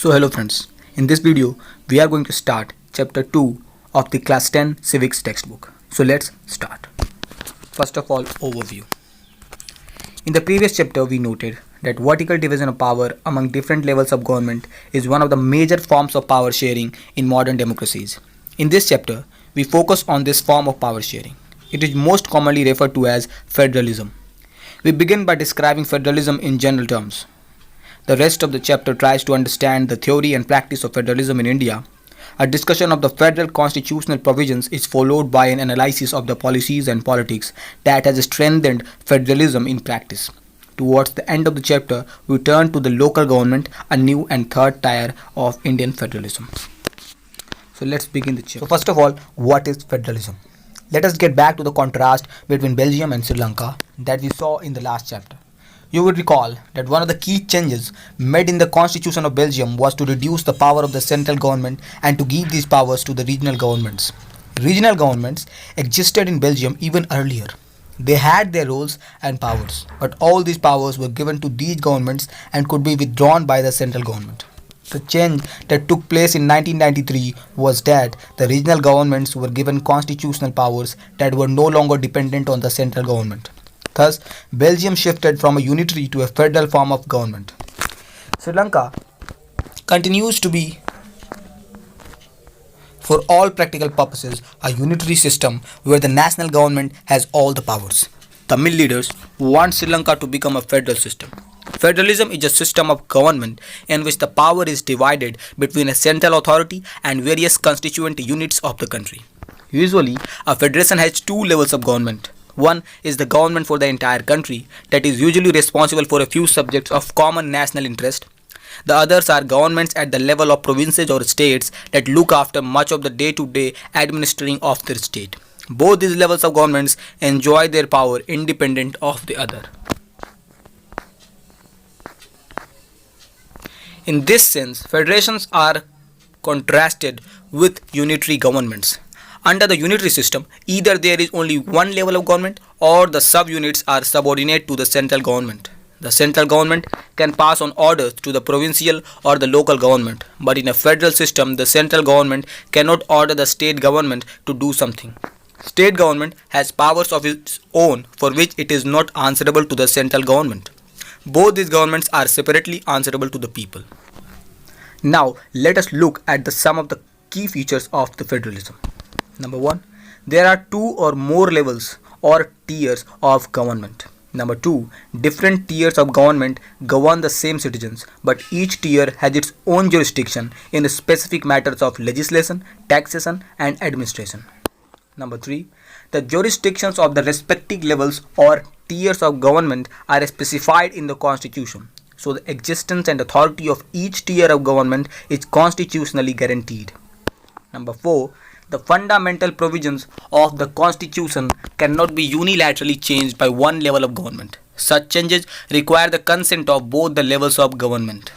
So hello friends, in this video we are going to start chapter 2 of the class 10 civics textbook. So let's start. First of all, overview. In the previous chapter we noted that vertical division of power among different levels of government is one of the major forms of power sharing in modern democracies. In this chapter we focus on this form of power sharing. It is most commonly referred to as federalism. We begin by describing federalism in general terms. The rest of the chapter tries to understand the theory and practice of federalism in India. A discussion of the federal constitutional provisions is followed by an analysis of the policies and politics that has strengthened federalism in practice. Towards the end of the chapter, we turn to the local government, a new and third tier of Indian federalism. So let's begin the chapter. So first of all, what is federalism? Let us get back to the contrast between Belgium and Sri Lanka that we saw in the last chapter. You will recall that one of the key changes made in the constitution of Belgium was to reduce the power of the central government and to give these powers to the regional governments. Regional governments existed in Belgium even earlier. They had their roles and powers, but all these powers were given to these governments and could be withdrawn by the central government. The change that took place in 1993 was that the regional governments were given constitutional powers that were no longer dependent on the central government. Thus, Belgium shifted from a unitary to a federal form of government. Sri Lanka continues to be, for all practical purposes, a unitary system where the national government has all the powers. Tamil leaders want Sri Lanka to become a federal system. Federalism is a system of government in which the power is divided between a central authority and various constituent units of the country. Usually, a federation has two levels of government. One is the government for the entire country that is usually responsible for a few subjects of common national interest. The others are governments at the level of provinces or states that look after much of the day-to-day administering of their state. Both these levels of governments enjoy their power independent of the other. In this sense, federations are contrasted with unitary governments. Under the unitary system, either there is only one level of government or the subunits are subordinate to the central government. The central government can pass on orders to the provincial or the local government, but in a federal system, the central government cannot order the state government to do something. State government has powers of its own for which it is not answerable to the central government. Both these governments are separately answerable to the people. Now, let us look at some of the key features of the federalism. Number 1, there are two or more levels or tiers of government. Number 2, different tiers of government govern the same citizens, but each tier has its own jurisdiction in specific matters of legislation, taxation, and administration. Number 3, the jurisdictions of the respective levels or tiers of government are specified in the constitution. So the existence and authority of each tier of government is constitutionally guaranteed. Number 4, the fundamental provisions of the constitution cannot be unilaterally changed by one level of government. Such changes require the consent of both the levels of government.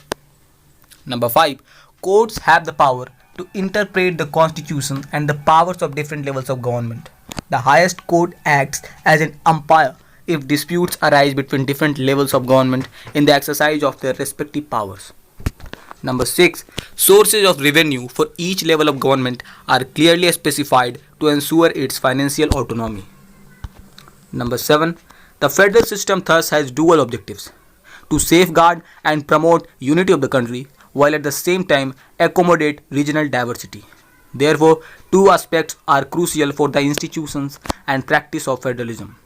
Number 5, courts have the power to interpret the constitution and the powers of different levels of government. The highest court acts as an umpire if disputes arise between different levels of government in the exercise of their respective powers. Number 6, sources of revenue for each level of government are clearly specified to ensure its financial autonomy. Number 7, the federal system thus has dual objectives: to safeguard and promote unity of the country while at the same time accommodate regional diversity. Therefore, two aspects are crucial for the institutions and practice of federalism.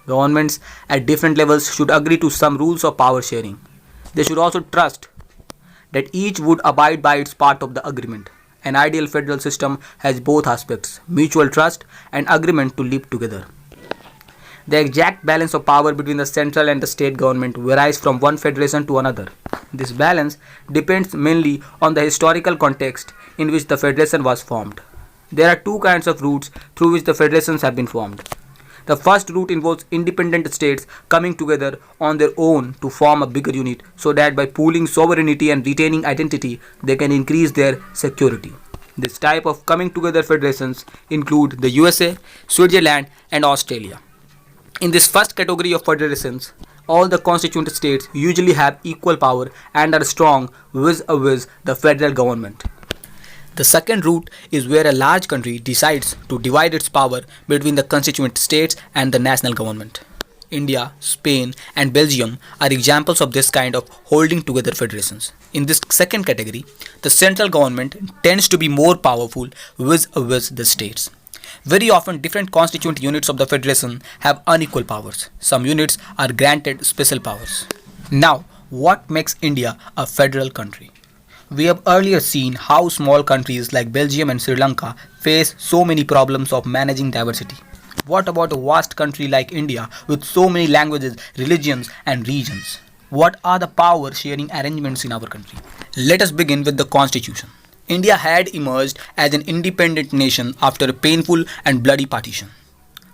Governments at different levels should agree to some rules of power sharing. They should also trust that each would abide by its part of the agreement. An ideal federal system has both aspects, mutual trust and agreement to live together. The exact balance of power between the central and the state government varies from one federation to another. This balance depends mainly on the historical context in which the federation was formed. There are two kinds of routes through which the federations have been formed. The first route involves independent states coming together on their own to form a bigger unit so that by pooling sovereignty and retaining identity, they can increase their security. This type of coming together federations include the USA, Switzerland, and Australia. In this first category of federations, all the constituent states usually have equal power and are strong vis-a-vis the federal government. The second route is where a large country decides to divide its power between the constituent states and the national government. India, Spain, and Belgium are examples of this kind of holding together federations. In this second category, the central government tends to be more powerful vis-a-vis the states. Very often, different constituent units of the federation have unequal powers. Some units are granted special powers. Now, what makes India a federal country? We have earlier seen how small countries like Belgium and Sri Lanka face so many problems of managing diversity. What about a vast country like India with so many languages, religions, and regions? What are the power sharing arrangements in our country? Let us begin with the Constitution. India had emerged as an independent nation after a painful and bloody partition.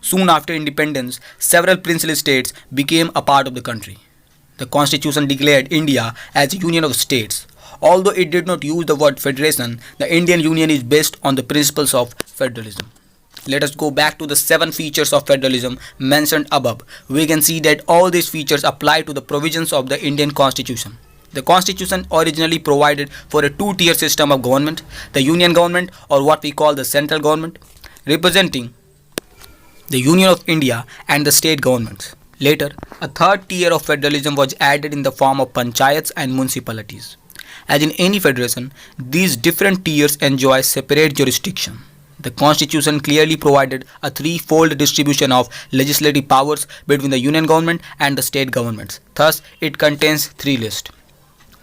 Soon after independence, several princely states became a part of the country. The Constitution declared India as a union of states. Although it did not use the word federation, the Indian Union is based on the principles of federalism. Let us go back to the 7 features of federalism mentioned above. We can see that all these features apply to the provisions of the Indian Constitution. The Constitution originally provided for a 2-tier system of government, the Union government, or what we call the central government, representing the Union of India and the state governments. Later, a 3rd tier of federalism was added in the form of panchayats and municipalities. As in any federation, these different tiers enjoy separate jurisdiction. The Constitution clearly provided a 3-fold distribution of legislative powers between the Union government and the state governments. Thus, it contains 3 lists.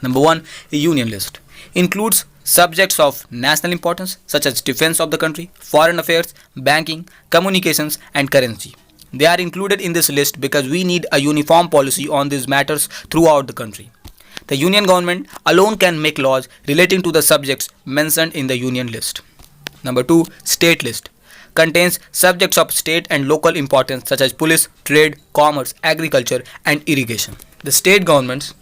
Number 1, a Union list. Includes subjects of national importance such as defense of the country, foreign affairs, banking, communications, and currency. They are included in this list because we need a uniform policy on these matters throughout the country. The Union government alone can make laws relating to the subjects mentioned in the Union list. Number 2, State list. Contains subjects of state and local importance such as police, trade, commerce, agriculture, and irrigation. The state governments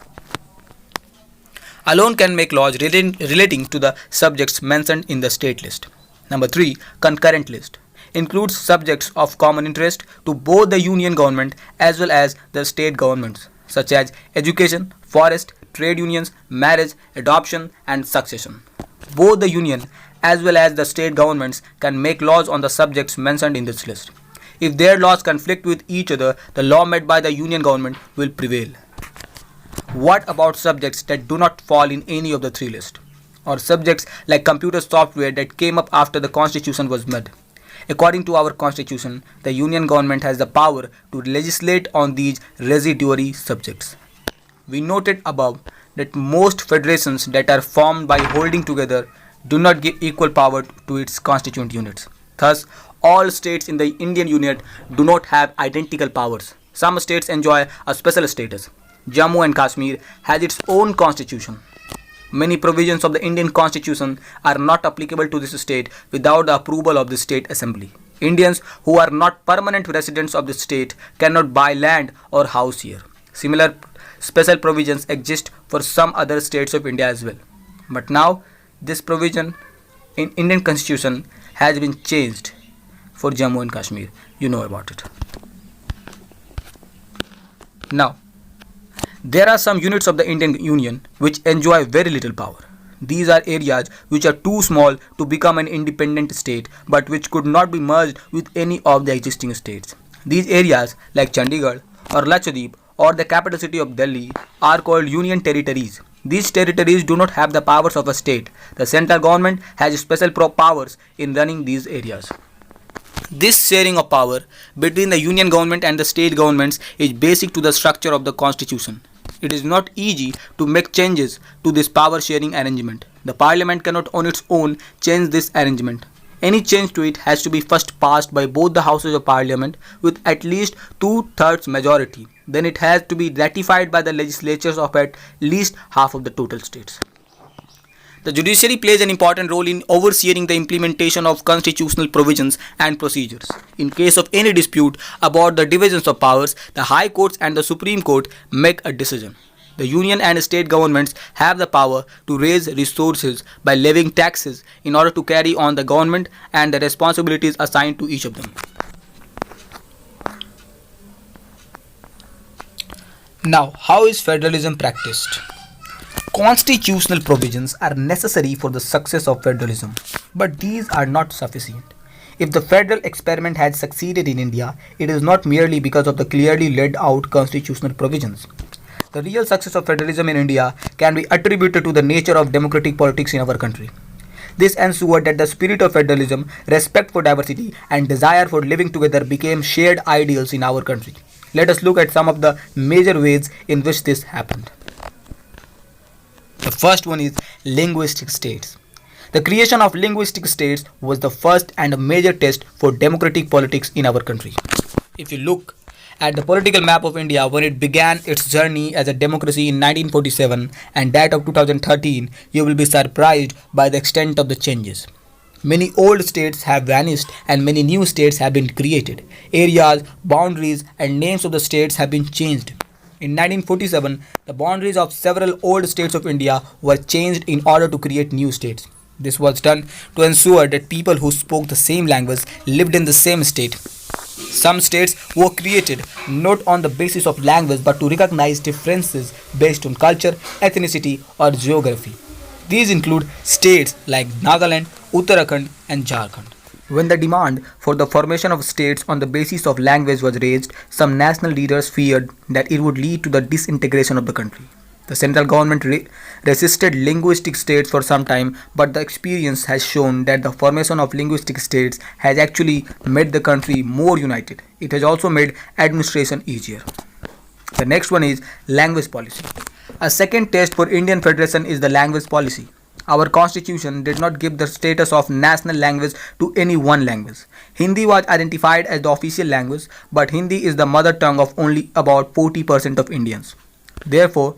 alone can make laws relating to the subjects mentioned in the state list. Number 3, Concurrent list. Includes subjects of common interest to both the Union government as well as the state governments such as education, forest, trade unions, marriage, adoption, and succession. Both the Union as well as the state governments can make laws on the subjects mentioned in this list. If their laws conflict with each other, the law made by the Union government will prevail. What about subjects that do not fall in any of the 3 lists? Or subjects like computer software that came up after the Constitution was made? According to our Constitution, the Union government has the power to legislate on these residuary subjects. We noted above that most federations that are formed by holding together do not give equal power to its constituent units. Thus, all states in the Indian Union do not have identical powers. Some states enjoy a special status. Jammu and Kashmir has its own constitution. Many provisions of the Indian Constitution are not applicable to this state without the approval of the state assembly. Indians who are not permanent residents of the state cannot buy land or house here. Similar special provisions exist for some other states of India as well. But now, this provision in Indian Constitution has been changed for Jammu and Kashmir. You know about it. Now, there are some units of the Indian Union which enjoy very little power. These are areas which are too small to become an independent state but which could not be merged with any of the existing states. These areas like Chandigarh or Lakshadweep or the capital city of Delhi are called union territories. These territories do not have the powers of a state. The central government has special powers in running these areas. This sharing of power between the union government and the state governments is basic to the structure of the Constitution. It is not easy to make changes to this power sharing arrangement. The Parliament cannot on its own change this arrangement. Any change to it has to be first passed by both the houses of Parliament with at least 2/3 majority. Then it has to be ratified by the legislatures of at least half of the total states. The judiciary plays an important role in overseeing the implementation of constitutional provisions and procedures. In case of any dispute about the divisions of powers, the High Courts and the Supreme Court make a decision. The union and state governments have the power to raise resources by levying taxes in order to carry on the government and the responsibilities assigned to each of them. Now, how is federalism practiced? Constitutional provisions are necessary for the success of federalism, but these are not sufficient. If the federal experiment had succeeded in India, it is not merely because of the clearly laid out constitutional provisions. The real success of federalism in India can be attributed to the nature of democratic politics in our country. This ensured that the spirit of federalism, respect for diversity, and desire for living together became shared ideals in our country. Let us look at some of the major ways in which this happened. The first one is linguistic states. The creation of linguistic states was the first and a major test for democratic politics in our country. If you look at the political map of India when it began its journey as a democracy in 1947 and that of 2013, you will be surprised by the extent of the changes. Many old states have vanished and many new states have been created. Areas, boundaries, and names of the states have been changed. In 1947, the boundaries of several old states of India were changed in order to create new states. This was done to ensure that people who spoke the same language lived in the same state. Some states were created not on the basis of language but to recognize differences based on culture, ethnicity, or geography. These include states like Nagaland, Uttarakhand, and Jharkhand. When the demand for the formation of states on the basis of language was raised, some national leaders feared that it would lead to the disintegration of the country. The central government resisted linguistic states for some time, but the experience has shown that the formation of linguistic states has actually made the country more united. It has also made administration easier. The next one is language policy. A second test for Indian Federation is the language policy. Our constitution did not give the status of national language to any one language. Hindi was identified as the official language, but Hindi is the mother tongue of only about 40% of Indians. Therefore,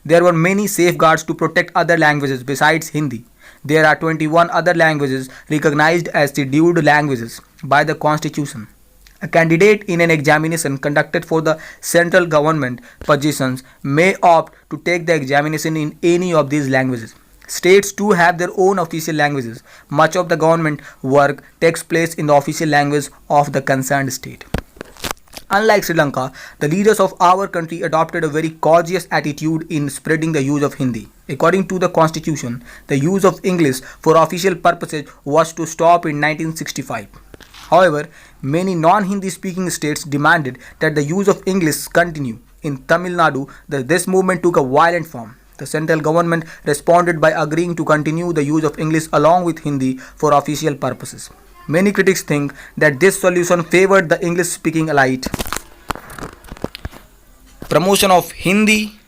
there were many safeguards to protect other languages besides Hindi. There are 21 other languages recognized as scheduled languages by the constitution. A candidate in an examination conducted for the central government positions may opt to take the examination in any of these languages. States too have their own official languages. Much of the government work takes place in the official language of the concerned state. Unlike Sri Lanka, the leaders of our country adopted a very cautious attitude in spreading the use of Hindi. According to the constitution, the use of English for official purposes was to stop in 1965. However, many non-Hindi speaking states demanded that the use of English continue. In Tamil Nadu, this movement took a violent form. The central government responded by agreeing to continue the use of English along with Hindi for official purposes. Many critics think that this solution favored the English-speaking elite. Promotion of Hindi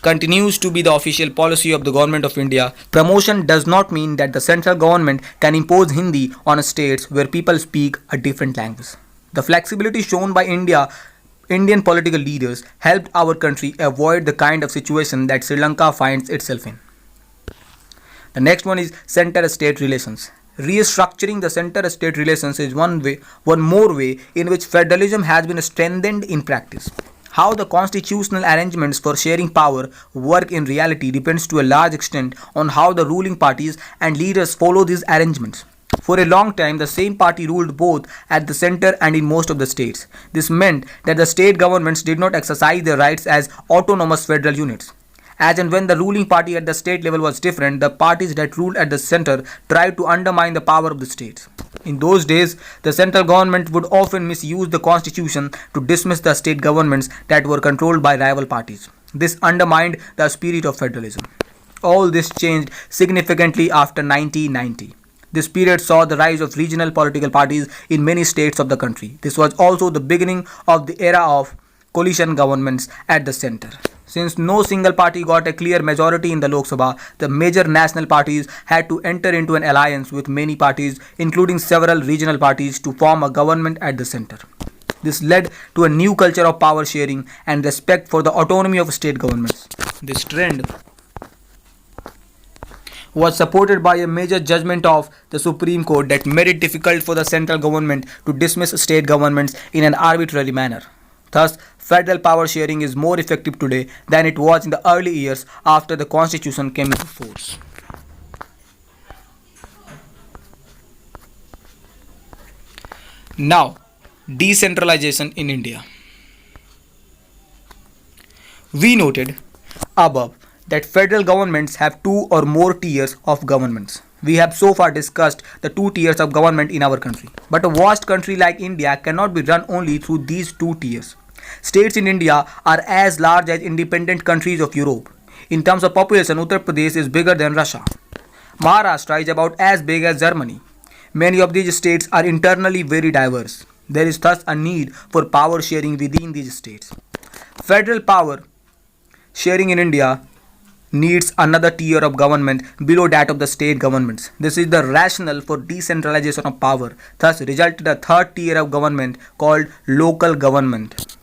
continues to be the official policy of the Government of India. Promotion does not mean that the central government can impose Hindi on states where people speak a different language. The flexibility shown by Indian political leaders helped our country avoid the kind of situation that Sri Lanka finds itself in. The next one is center-state relations. Restructuring the center-state relations is one more way in which federalism has been strengthened in practice. How the constitutional arrangements for sharing power work in reality depends to a large extent on how the ruling parties and leaders follow these arrangements. For a long time, the same party ruled both at the center and in most of the states. This meant that the state governments did not exercise their rights as autonomous federal units. As and when the ruling party at the state level was different, the parties that ruled at the center tried to undermine the power of the states. In those days, the central government would often misuse the constitution to dismiss the state governments that were controlled by rival parties. This undermined the spirit of federalism. All this changed significantly after 1990. This period saw the rise of regional political parties in many states of the country. This was also the beginning of the era of coalition governments at the center. Since no single party got a clear majority in the Lok Sabha, the major national parties had to enter into an alliance with many parties, including several regional parties, to form a government at the center. This led to a new culture of power sharing and respect for the autonomy of state governments. This trend was supported by a major judgment of the Supreme Court that made it difficult for the central government to dismiss state governments in an arbitrary manner. Thus, federal power sharing is more effective today than it was in the early years after the constitution came into force. Now, decentralization in India. We noted above that federal governments have two or more tiers of governments. We have so far discussed the two tiers of government in our country. But a vast country like India cannot be run only through these two tiers. States in India are as large as independent countries of Europe. In terms of population, Uttar Pradesh is bigger than Russia. Maharashtra is about as big as Germany. Many of these states are internally very diverse. There is thus a need for power sharing within these states. Federal power sharing in India needs another tier of government below that of the state governments. This is the rationale for decentralization of power, thus resulted a third tier of government called local government.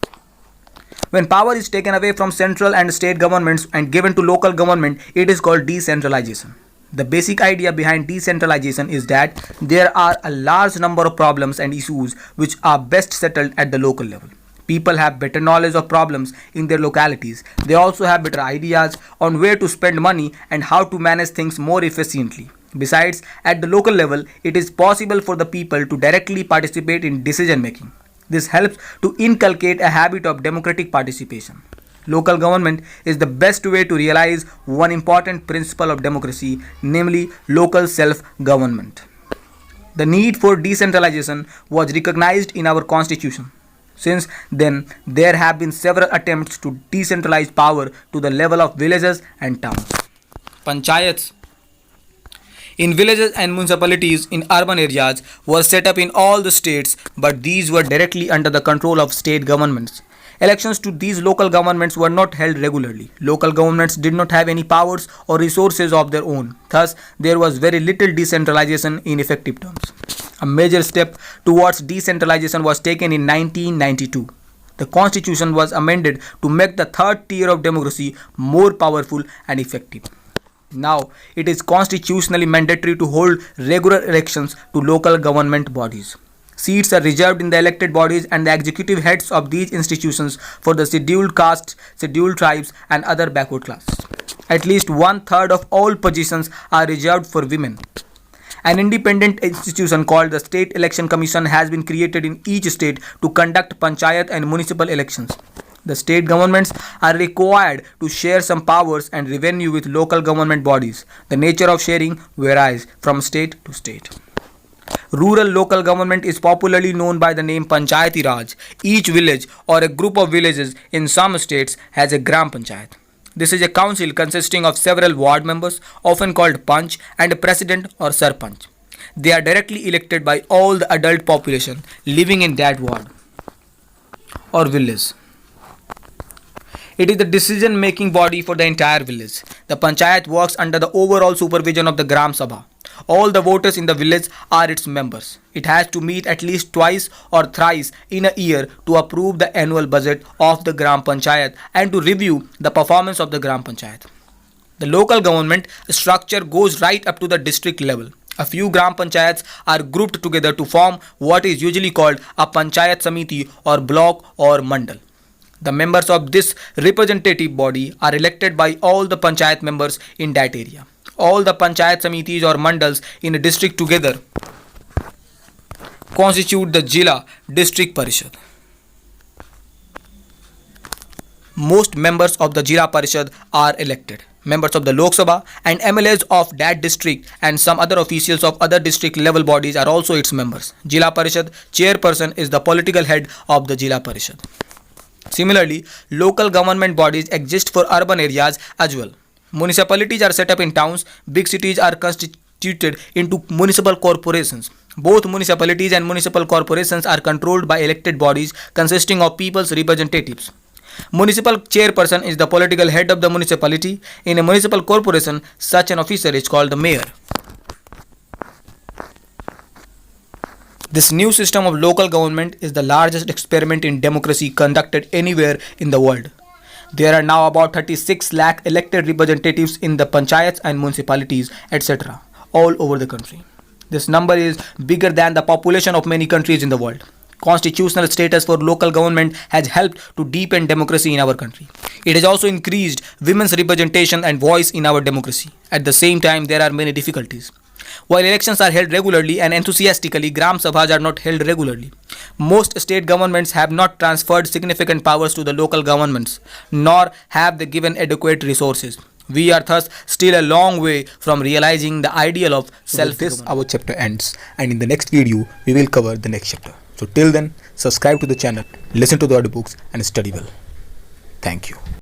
When power is taken away from central and state governments and given to local government, it is called decentralization. The basic idea behind decentralization is that there are a large number of problems and issues which are best settled at the local level. People have better knowledge of problems in their localities. They also have better ideas on where to spend money and how to manage things more efficiently. Besides, at the local level, it is possible for the people to directly participate in decision making. This helps to inculcate a habit of democratic participation. Local government is the best way to realize one important principle of democracy, namely local self-government. The need for decentralization was recognized in our constitution. Since then, there have been several attempts to decentralize power to the level of villages and towns. Panchayats in villages and municipalities in urban areas were set up in all the states, but these were directly under the control of state governments. Elections to these local governments were not held regularly. Local governments did not have any powers or resources of their own. Thus, there was very little decentralization in effective terms. A major step towards decentralization was taken in 1992. The constitution was amended to make the third tier of democracy more powerful and effective. Now, it is constitutionally mandatory to hold regular elections to local government bodies. Seats are reserved in the elected bodies and the executive heads of these institutions for the scheduled castes, scheduled tribes, and other backward classes. At least one-third of all positions are reserved for women. An independent institution called the State Election Commission has been created in each state to conduct panchayat and municipal elections. The state governments are required to share some powers and revenue with local government bodies. The nature of sharing varies from state to state. Rural local government is popularly known by the name Panchayati Raj. Each village or a group of villages in some states has a Gram Panchayat. This is a council consisting of several ward members, often called Panch, and a president or Sarpanch. They are directly elected by all the adult population living in that ward or village. It is the decision-making body for the entire village. The Panchayat works under the overall supervision of the Gram Sabha. All the voters in the village are its members. It has to meet at least twice or thrice in a year to approve the annual budget of the Gram Panchayat and to review the performance of the Gram Panchayat. The local government structure goes right up to the district level. A few Gram Panchayats are grouped together to form what is usually called a Panchayat Samiti or block or mandal. The members of this representative body are elected by all the Panchayat members in that area. All the Panchayat Samitis or Mandals in a district together constitute the Jila District Parishad. Most members of the Jila Parishad are elected. Members of the Lok Sabha and MLAs of that district and some other officials of other district level bodies are also its members. Jila Parishad chairperson is the political head of the Jila Parishad. Similarly, local government bodies exist for urban areas as well. Municipalities are set up in towns. Big cities are constituted into municipal corporations. Both municipalities and municipal corporations are controlled by elected bodies consisting of people's representatives. Municipal chairperson is the political head of the municipality. In a municipal corporation, such an officer is called the mayor. This new system of local government is the largest experiment in democracy conducted anywhere in the world. There are now about 36 lakh elected representatives in the panchayats and municipalities, etc., all over the country. This number is bigger than the population of many countries in the world. Constitutional status for local government has helped to deepen democracy in our country. It has also increased women's representation and voice in our democracy. At the same time, there are many difficulties. While elections are held regularly and enthusiastically, Gram Sabhas are not held regularly. Most state governments have not transferred significant powers to the local governments, nor have they given adequate resources. We are thus still a long way from realizing the ideal of self-government. This our chapter ends, and in the next video we will cover the next chapter. So till then, subscribe to the channel, listen to the audiobooks and study well. Thank you.